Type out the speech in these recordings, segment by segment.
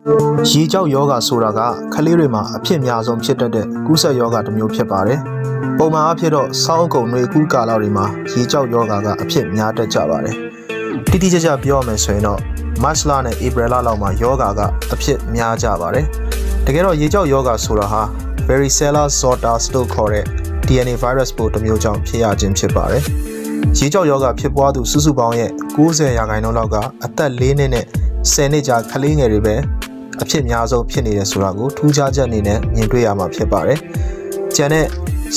ရေကြောက်ယောဂဆိုတာကကလေးတွေမှာအဖြစ်များဆုံးဖြစ်တတ်တဲ့ကူးစက်ယောဂတစ်မျိုးဖြစ်ပါတယ်။ပုံမှန်အားဖြင့်တော့စောင်းအကုံတွေကူးကာလတွေမှာရေကြောက်ယောဂကအဖြစ်များတတ်ကြပါတယ်။တိတိကျကျပြောရမယ်ဆိုရင်တော့မတ်လနဲ့ဧပြီလလောက်မှာယောဂကအဖြစ်များကြပါတယ်။တကယ်တော့ရေကြောက်ယောဂဆိုတာဟာ varicella zoster လို့ခေါ်တဲ့ DNA virus ပိုးတစ်မျိုးကြောင့်ဖြစ်ရခြင်းဖြစ်ပါတယ်။ရေကြောက်ယောဂဖြစ်ပွားသူစုစုပေါင်းရဲ့90%လောက်ကအသက်4နှစ်နဲ့10နှစ်ကြာကလေးငယ်တွေပဲအဖြစ်များဆုံးဖြစ်နေတယ်ဆိုတာကိုထူးခြားချက်အနေနဲ့မြင်တွေ့ရမှာဖြစ်ပါတယ်။ကျန်တဲ့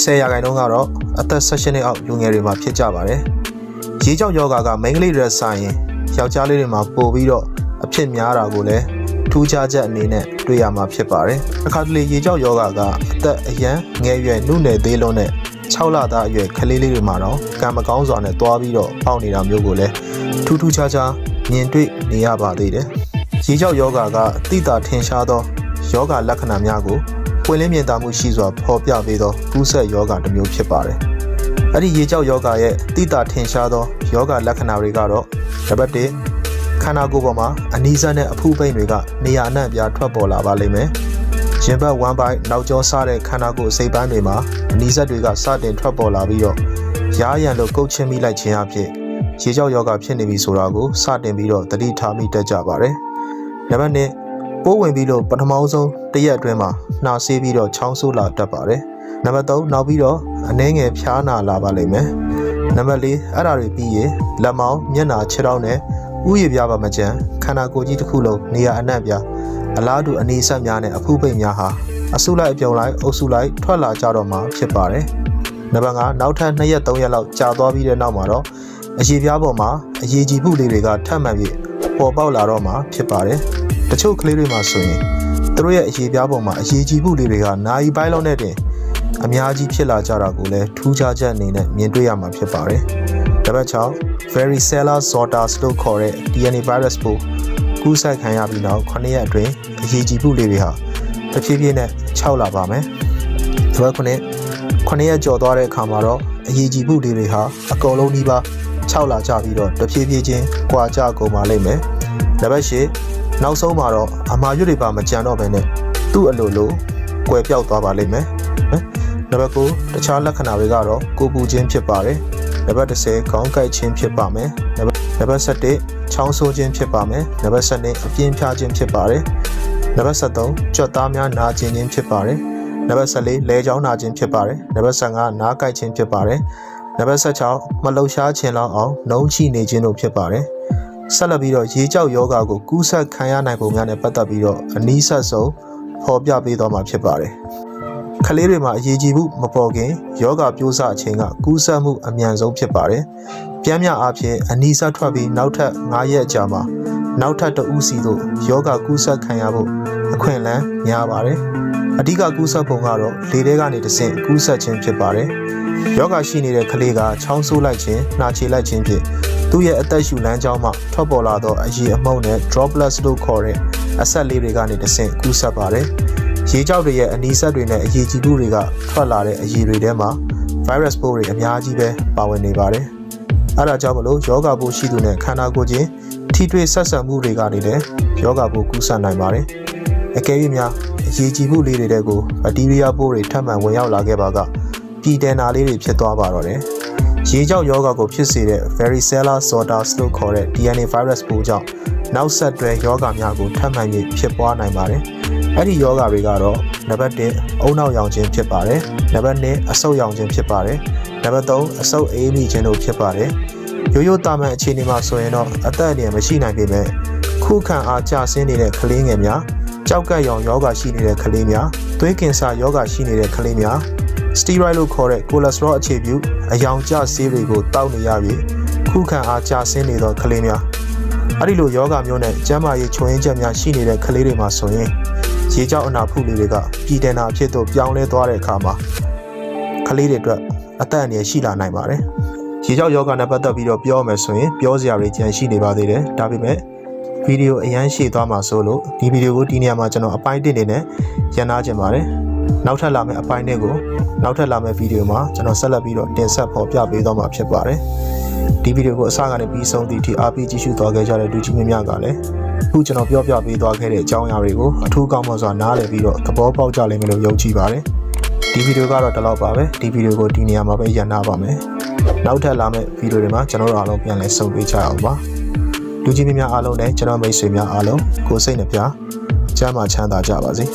10%ကတော့အသက်18နှစ်အောက်လူငယ်တွေမှာဖြစ်ကြပါတယ်။ရေကြောက်ယောဂကမိန်းကလေးတွေဆိုင်ရင်ယောက်ျားလေးတွေမှာပိုပြီးတော့အဖြစ်များတာကိုလည်းထူးခြားချက်အနေနဲ့တွေ့ရမှာဖြစ်ပါတယ်။အခါတလေရေကြောက်ယောဂကအသက်အရွယ်ငယ်ရွယ်နှုတ်နယ်သေးလုံးနဲ့6လသားအရွယ်ကလေးလေးတွေမှာတော့ကံမကောင်းစွာနဲ့တွားပြီးတော့ပေါက်နေတာမျိုးကိုလည်းထူးထူးခြားခြားမြင်တွေ့နေရပါသေးတယ်။ရေကြောက်ယောဂကတိတာထင်ရှားသောယောဂလက္ခဏာများကိုပွင့်လင်းမြင်သာမှုရှိစွာဖော်ပြပေးသောကူးစက်ယောဂတစ်မျိုးဖြစ်ပါတယ်။အဲ့ဒီရေကြောက်ယောဂရဲ့တိတာထင်ရှားသောယောဂလက္ခဏာတွေကတော့နံပါတ်1ခန္ဓာကိုယ်ပေါ်မှာအနီးစပ်နဲ့အဖုပိန်တွေကနေရာအနှံ့ပြားထွက်ပေါ်လာပါလိမ့်မယ်။ရင်ဘတ်ဝမ်းပိုင်းနောက်ကျောစားတဲ့ခန္ဓာကိုယ်အစိပ်ပိုင်းတွေမှာအနီးစပ်တွေကစတင်ထွက်ပေါ်လာပြီးတော့ရားရံလို့ကုတ်ချင်းမိလိုက်ခြင်းအဖြစ်ရေကြောက်ယောဂဖြစ်နေပြီဆိုတာကိုစတင်ပြီးတော့သတိထားမိတတ်ကြပါတယ်။နံပါတ်2ပိုးဝင်ပြီးလို့ပထမဆုံးတစ်ရက်အတွင်းမှာနှာဆေးပြီးတော့ချောင်းဆိုးလာတတ်ပါတယ်။နံပါတ်3နောက်ပြီးတော့အနှဲငယ်ဖျားနာလာပါလိမ့်မယ်။နံပါတ်4အဲ့ဒါတွေပြီးရင်လက်မောင်းမျက်နှာခြေထောက်နဲ့ဥယျာဉ်ပြားပါမကြံခန္ဓာကိုယ်ကြီးတစ်ခုလုံးနေရာအနှံ့ပြားအလားတူအနေဆက်များနဲ့အဖုပိတ်များဟာအဆုလိုက်အပြုံလိုက်အုပ်စုလိုက်ထွက်လာကြတော့မှာဖြစ်ပါတယ်။နံပါတ်5နောက်ထပ်2ရက်3ရက်လောက်ကြာသွားပြီးတဲ့နောက်မှာတော့အရေပြားပေါ်မှာအရေကြီးမှုလေးတွေကထပ်မံပြီးပေါ်ပေါက်လာတော့မှာဖြစ်ပါတယ်။တချို့ကလေးတွေမှာဆိုရင်သူတို့ရဲ့အရေပြားပေါ်မှာအရေကြီးမှုလေးတွေကနာရီပိုင်းလောက်နဲ့တင်အများကြီးဖြစ်လာကြတာကိုလည်းထူးခြားချက်အနေနဲ့မြင်တွေ့ရမှာဖြစ်ပါတယ်။နံပါတ်6 varicella zoster လို့ခေါ်တဲ့ DNA virus ပိုးကူးစက်ခံရပြီးနောက်9ရက်အတွင်းအရေးကြီးမှုလေးတွေဟာတဖြည်းဖြည်းနဲ့6လာပါမယ်။နံပါတ်9ရက်ကျော်သွားတဲ့အခါမှာတော့အရေးကြီးမှုလေးတွေဟာအကုန်လုံးဒီပါ6လာကြပြီးတော့တဖြည်းဖြည်းချင်းကွာကြကုန်ပါလိမ့်မယ်။နံပါတ်10နောက်ဆုံးမှာတော့အမာရွတ်တွေပါမကြံတော့ဘဲနဲ့သူ့အလိုလိုကွယ်ပြောက်သွားပါလိမ့်မယ်။နံပါတ်9တခြားလက္ခဏာတွေကတော့ကိုပူခြင်းဖြစ်ပါတယ်။နံပါတ်10ခေါင်းကိုက်ခြင်းဖြစ်ပါမယ်။နံပါတ်11ချောင်းဆိုးခြင်းဖြစ်ပါမယ်။နံပါတ်12အပြင်းဖြားခြင်းဖြစ်ပါတယ်။နံပါတ်13ကြွက်သားများနာကျင်ခြင်းဖြစ်ပါတယ်။နံပါတ်14လဲချောင်းနာခြင်းဖြစ်ပါတယ်။နံပါတ်15နားကိုက်ခြင်းဖြစ်ပါတယ်။နံပါတ်16မလှုပ်ရှားခြင်းလောက်အောင်နှုံးချိနေခြင်းတို့ဖြစ်ပါတယ်။ဆက်လက်ပြီးတော့ရေကြောက်ယောဂကိုကူးစက်ခံရနိုင်ပုံများနဲ့ပတ်သက်ပြီးတော့အနည်းဆက်ဆုံးဖော်ပြပေးသွားမှာဖြစ်ပါတယ်။ကလေးတွေမှာအရေးကြီးမှုမပေါ်ခင်ယောဂပြိုးစအချိန်ကကူးစက်မှုအမြန်ဆုံးဖြစ်ပါတယ်။ပြန်မြအားဖြင့်အနီးစပ်ထွက်ပြီးနောက်ထပ်9ရက်ကြာမှာနောက်ထပ်တဦးစီတို့ယောဂကူးစက်ခံရဖို့အခွင့်အလမ်းများပါတယ်။အဓိကကူးစက်ပုံကတော့လေထဲကနေတဆင့်ကူးစက်ခြင်းဖြစ်ပါတယ်။ယောဂရှိနေတဲ့ကလေးကချောင်းဆိုးလိုက်ခြင်းနှာချေလိုက်ခြင်းဖြင့်သူ့ရဲ့အသက်ရှူလမ်းကြောင်းမှာထွက်ပေါ်လာသောအရည်အမှုန့်နဲ့ droplets လို့ခေါ်တဲ့အဆက်လေးတွေကနေတဆင့်ကူးစက်ပါတယ်။ရေကြောက်တွေရဲ့အနီးစပ်တွေနဲ့အရေးကြီးမှုတွေကထွက်လာတဲ့အရည်တွေထဲမှာ virus ပိုးတွေအများကြီးပဲပါဝင်နေပါတယ်။အဲဒါကြောင့်မလို့ယောဂပိုးရှိသူနဲ့ခန္ဓာကိုယ်ချင်းထိတွေ့ဆက်ဆံမှုတွေကနေလည်းယောဂပိုးကူးစက်နိုင်ပါတယ်။အကယ်၍များအရေးကြီးမှုလေးတွေကိုဘက်တီးရီးယားပိုးတွေထပ်မံဝင်ရောက်လာခဲ့ပါကပြည်တန်နာလေးတွေဖြစ်သွားပါတော့တယ်။ရေကြောက်ယောဂကိုဖြစ်စေတဲ့ varicella zoster လို့ခေါ်တဲ့ DNA virus ပိုးကြောင့်နောက်ဆက်တွဲယောဂများကိုထပ်မံပြီးဖြစ်ပွားနိုင်ပါတယ်။အဲ့ဒီယောဂတွေကတော့နံပါတ်1အုံနောက်ရောင်ခြင်းဖြစ်ပါတယ်။နံပါတ်2အဆုတ်ရောင်ခြင်းဖြစ်ပါတယ်။နံပါတ်3အဆုတ်အေးမိခြင်းတို့ဖြစ်ပါတယ်။ရိုးရိုးတာမန်အခြေအနေမှာဆိုရင်တော့အသက်အရွယ်မရှိနိုင်ပေမဲ့ခုခံအားကျဆင်းနေတဲ့ကလေးငယ်များကြောက်ကပ်ရောင်ယောဂရှိနေတဲ့ကလေးများသွေးကင်ဆာယောဂရှိနေတဲ့ကလေးများစတီရိုက်လို့ခေါ်တဲ့ကိုလက်စထရောအခြေပြုအယောင်ကျဆေးတွေကိုတောက်နေရပြီးခုခံအားကျဆင်းနေသောကလေးများအဲ့ဒီလိုယောဂမျိုးနဲ့ကျန်းမာရေးချို့ယွင်းချက်များရှိနေတဲ့ကလေးတွေမှာဆိုရင်ရေကြောက်အနာဖုလေးတွေကပြည်တန်နာအဖြစ်သို့ပြောင်းလဲသွားတဲ့အခါမှာကလေးတွေအတွက်အသက်အန္တရာယ်ရှိလာနိုင်ပါတယ်။ရေကြောက်ယောဂနဲ့ပတ်သက်ပြီးတော့ပြောမယ်ဆိုရင်ပြောစရာတွေကြံရှိနေပါသေးတယ်။ဒါပေမဲ့ဗီဒီယိုအရန်ရှည်သွားမှာဆိုလို့ဒီဗီဒီယိုကိုဒီနေရာမှာကျွန်တော်အပိုင်း1နေနဲ့ရန်နာခြင်းပါတယ်။နောက်ထပ်လာမယ့်အပိုင်း1ကိုနောက်ထပ်လာမယ့်ဗီဒီယိုမှာကျွန်တော်ဆက်လက်ပြီးတော့တင်ဆက်ဖော်ပြပေးသွားမှာဖြစ်ပါတယ်။ဒီဗီဒီယိုကိုအစကနေပြီးဆုံးသည့်အထိအားပေးကြည့်ရှုသွားခဲ့ကြတဲ့လူကြီးများကလည်း အခုကျွန်တော်ပြောပြပေးသွားခဲ့တဲ့အကြောင်းအရာတွေကိုအထူးကောင်းမွန်စွာနားလည်ပြီးတော့သဘောပေါက်ကြလိမ့်မယ်လို့ယုံကြည်ပါတယ်ဒီဗီဒီယိုကတော့ဒီလောက်ပါပဲဒီဗီဒီယိုကိုဒီနေရာမှာပဲရပ်နာပါမယ်နောက်ထပ်လာမယ့်ဗီဒီယိုတွေမှာကျွန်တော်တို့အားလုံးပြန်လည်ဆုံတွေ့ကြအောင်ပါလူကြီးများအားလုံးနဲ့ကျွန်တော်မိတ်ဆွေများအားလုံးကိုစိတ်နှပြကျမ်းမာချမ်းသာကြပါစေ